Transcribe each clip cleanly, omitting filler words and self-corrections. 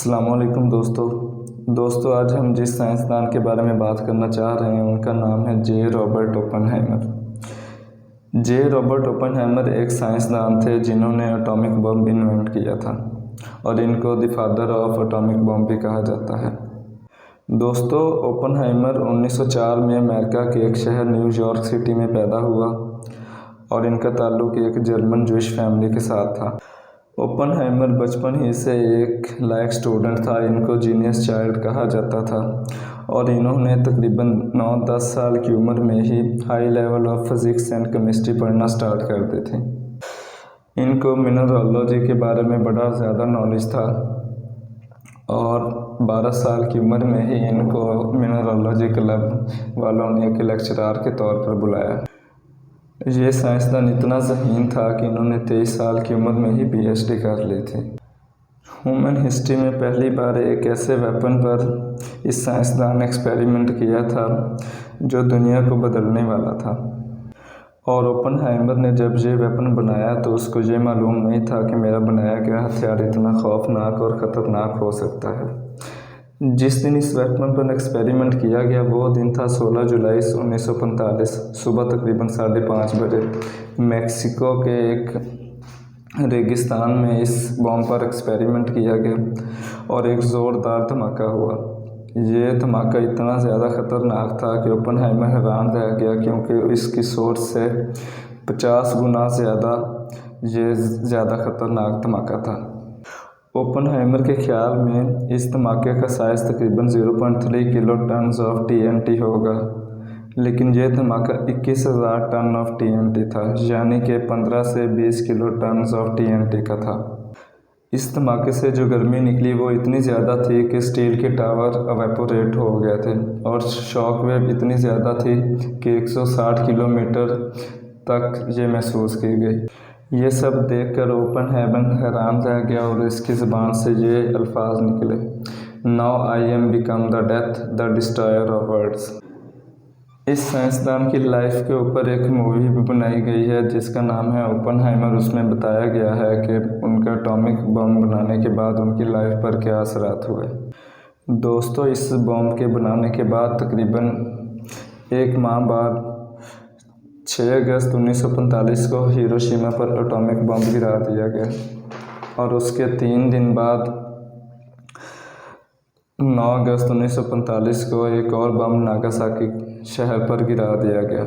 अस्सलाम वालेकुम दोस्तों आज हम जिस साइंसदान के बारे में बात करना चाह रहे हैं उनका नाम है जे रॉबर्ट ओपेनहाइमर। जे रॉबर्ट ओपेनहाइमर एक साइंसदान थे जिन्होंने एटॉमिक बम इन्वेंट किया था और इनको the father of atomic bomb भी कहा जाता है। दोस्तों, ओपेनहाइमर 1904 में अमेरिका के एक शहर न्यूयॉर्क सिटी में पैदा हुआ और इनका ताल्लुक एक जर्मन जूइश फैमिली के साथ था। ओपेनहाइमर बचपन ही से एक लायक स्टूडेंट था। इनको जीनियस चाइल्ड कहा जाता था और इन्होंने तकरीबन 9-10 साल की उम्र में ही high level of physics and chemistry पढ़ना स्टार्ट कर दी थी। इनको मिनरलोजी के बारे में बड़ा ज़्यादा नॉलेज था और 12 साल की उम्र में ही इनको मिनरलोजी क्लब वालों ने एक लेक्चरार के तौर पर बुलाया। ये साइंसदान इतना ज़हीन था कि इन्होंने 23 साल की उम्र में ही PhD कर ली थी। ह्यूमन हिस्ट्री में पहली बार एक ऐसे वेपन पर इस साइंसदान ने एक्सपेरिमेंट किया था जो दुनिया को बदलने वाला था। और ओपेनहाइमर ने जब ये वेपन बनाया तो उसको ये मालूम नहीं था कि मेरा बनाया गया हथियार इतना खौफनाक और ख़तरनाक हो सकता है। जिस दिन इस वेपन पर एक्सपेरिमेंट किया गया वो दिन था 16 जुलाई 1945। सुबह तकरीबन 5:30 बजे मैक्सिको के एक रेगिस्तान में इस बम पर एक्सपेरिमेंट किया गया और एक ज़ोरदार धमाका हुआ। ये धमाका इतना ज़्यादा ख़तरनाक था कि ओपेनहाइमर हैरान रह गया, क्योंकि इसकी सोर्स से 50 गुना ज़्यादा ख़तरनाक धमाका था। ओपेनहाइमर के ख्याल में इस धमाके का साइज़ तकरीबन 0.3 किलो टन ऑफ TNT होगा, लेकिन यह धमाका 21,000 टन ऑफ TNT था, यानी कि 15 से 20 किलो टन ऑफ TNT का था। इस धमाके से जो गर्मी निकली वो इतनी ज़्यादा थी कि स्टील के टावर एवेपोरेट हो गए थे और शॉक वेव इतनी ज़्यादा थी कि 160 किलोमीटर तक ये महसूस की गई। ये सब देखकर ओपेनहाइमर हैरान रह गया और इसकी ज़बान से ये अल्फाज निकले, now I am become the death the destroyer of worlds. इस साइंसदान की लाइफ के ऊपर एक मूवी भी बनाई गई है जिसका नाम है ओपेनहाइमर। उसमें बताया गया है कि उनका एटॉमिक बम बनाने के बाद उनकी लाइफ पर क्या असरात हुए। दोस्तों, इस बम के बनाने के बाद तकरीबन एक माह बाद 6 अगस्त 1945 को हिरोशिमा पर एटॉमिक बम गिरा दिया गया और उसके 3 दिन बाद 9 अगस्त 1945 को एक और बम नागासाकी शहर पर गिरा दिया गया।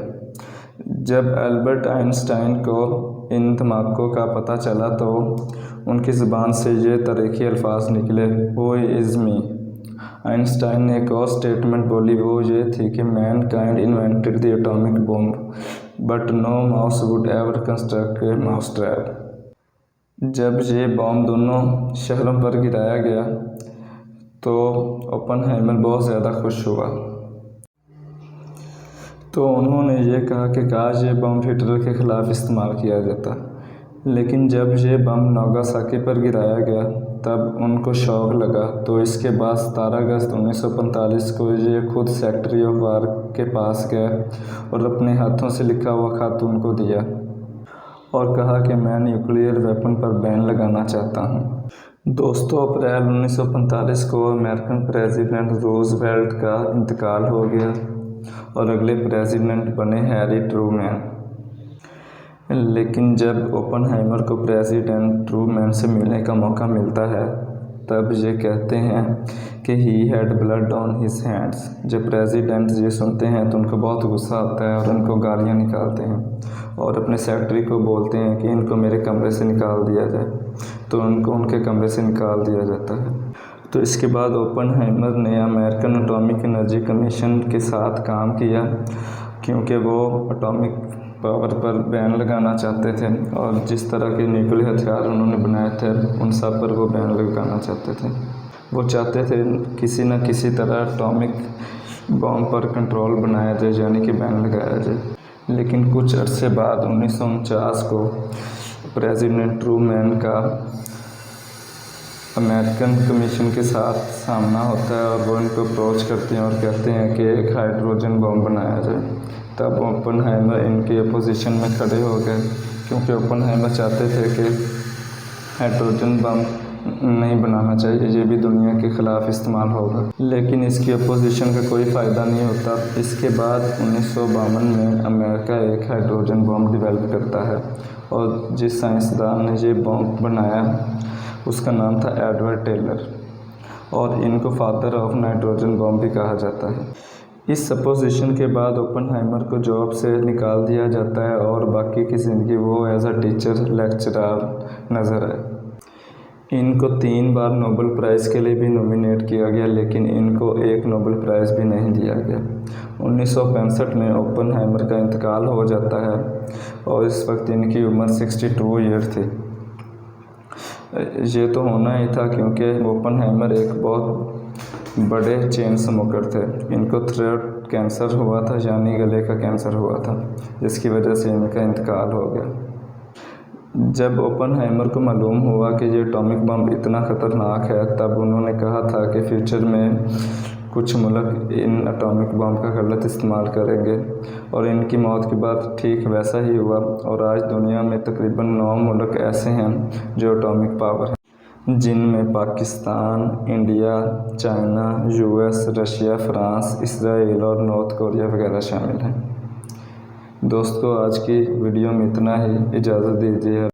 जब एल्बर्ट आइंस्टाइन को इन धमाकों का पता चला तो उनकी ज़बान से ये तरीक़ी अल्फाज निकले, हु इज़ मी। आइंस्टाइन ने एक और स्टेटमेंट बोली, वो ये थी कि mankind invented the atomic bomb but no mouse would ever construct a mousetrap. जब ये बॉम्ब दोनों शहरों पर गिराया गया तो ओपेनहाइमर बहुत ज़्यादा खुश हुआ। तो उन्होंने ये कहा कि काश ये बम हिटलर के ख़िलाफ़ इस्तेमाल किया जाता। लेकिन जब ये बम नागासाकी पर गिराया गया तब उनको शौक लगा, तो इसके बाद 17 अगस्त 1945 को ये खुद सेक्रेटरी ऑफ वार के पास गए और अपने हाथों से लिखा हुआ खत उनको दिया और कहा कि मैं न्यूक्लियर वेपन पर बैन लगाना चाहता हूँ। दोस्तों, अप्रैल 1945 को अमेरिकन प्रेसिडेंट रूजवेल्ट का इंतकाल हो गया और अगले प्रेसिडेंट बने हैरी ट्रूमैन। लेकिन जब ओपेनहाइमर को प्रेसिडेंट ट्रूमैन से मिलने का मौका मिलता है तब ये कहते हैं कि he had blood on his hands. जब प्रेसिडेंट ये सुनते हैं तो उनको बहुत गुस्सा आता है और उनको गालियाँ निकालते हैं और अपने सेक्रेटरी को बोलते हैं कि इनको मेरे कमरे से निकाल दिया जाए, तो उनको उनके कमरे से निकाल दिया जाता है। तो इसके बाद ओपेनहाइमर ने अमेरिकन एटॉमिक एनर्जी कमीशन के साथ काम किया, क्योंकि वो एटॉमिक पावर पर बैन लगाना चाहते थे और जिस तरह के न्यूक्लियर हथियार उन्होंने बनाए थे उन सब पर वो बैन लगाना चाहते थे। वो चाहते थे किसी न किसी तरह एटॉमिक बम पर कंट्रोल बनाया जाए, यानी कि बैन लगाया जाए। लेकिन कुछ अरसे बाद 1949 को प्रेसिडेंट ट्रूमैन का अमेरिकन कमीशन के साथ सामना होता है और वो इनको अप्रोच करते हैं और कहते हैं कि एक हाइड्रोजन बम बनाया जाए। तब ओपेनहाइमर इनकी अपोजिशन में खड़े हो गए, क्योंकि ओपेनहाइमर चाहते थे कि हाइड्रोजन बम नहीं बनाना चाहिए, ये भी दुनिया के ख़िलाफ़ इस्तेमाल होगा। लेकिन इसकी अपोजिशन का कोई फ़ायदा नहीं होता। इसके बाद 1952 में अमेरिका एक हाइड्रोजन बम डेवलप करता है और जिस साइंसदान ने ये बम बनाया उसका नाम था एडवर्ड टेलर और इनको फादर ऑफ नाइट्रोजन बम भी कहा जाता है। इस सपोजिशन के बाद ओपनहाइमर को जॉब से निकाल दिया जाता है और बाकी की ज़िंदगी वो एज अ टीचर लेक्चरर नज़र आए। इनको 3 बार नोबेल प्राइज़ के लिए भी नॉमिनेट किया गया, लेकिन इनको एक नोबेल प्राइज़ भी नहीं दिया गया। 1965 में ओपनहाइमर का इंतकाल हो जाता है और इस वक्त इनकी उम्र 62 ईयर थी। ये तो होना ही था क्योंकि ओपनहाइमर एक बहुत बड़े चेन स्मोकर थे। इनको थ्रोट कैंसर हुआ था, यानी गले का कैंसर हुआ था, जिसकी वजह से इनका इंतकाल हो गया। जब ओपनहाइमर को मालूम हुआ कि ये एटॉमिक बम इतना ख़तरनाक है, तब उन्होंने कहा था कि फ्यूचर में कुछ मुल्क इन एटॉमिक बम का गलत इस्तेमाल करेंगे और इनकी मौत के बाद ठीक वैसा ही हुआ और आज दुनिया में तकरीबन 9 मुल्क ऐसे हैं जो एटॉमिक पावर हैं, जिनमें Pakistan, India, China, US, Russia, France, Israel और नॉर्थ कोरिया वगैरह शामिल हैं। दोस्तों, आज की वीडियो में इतना ही। इजाज़त दीजिए।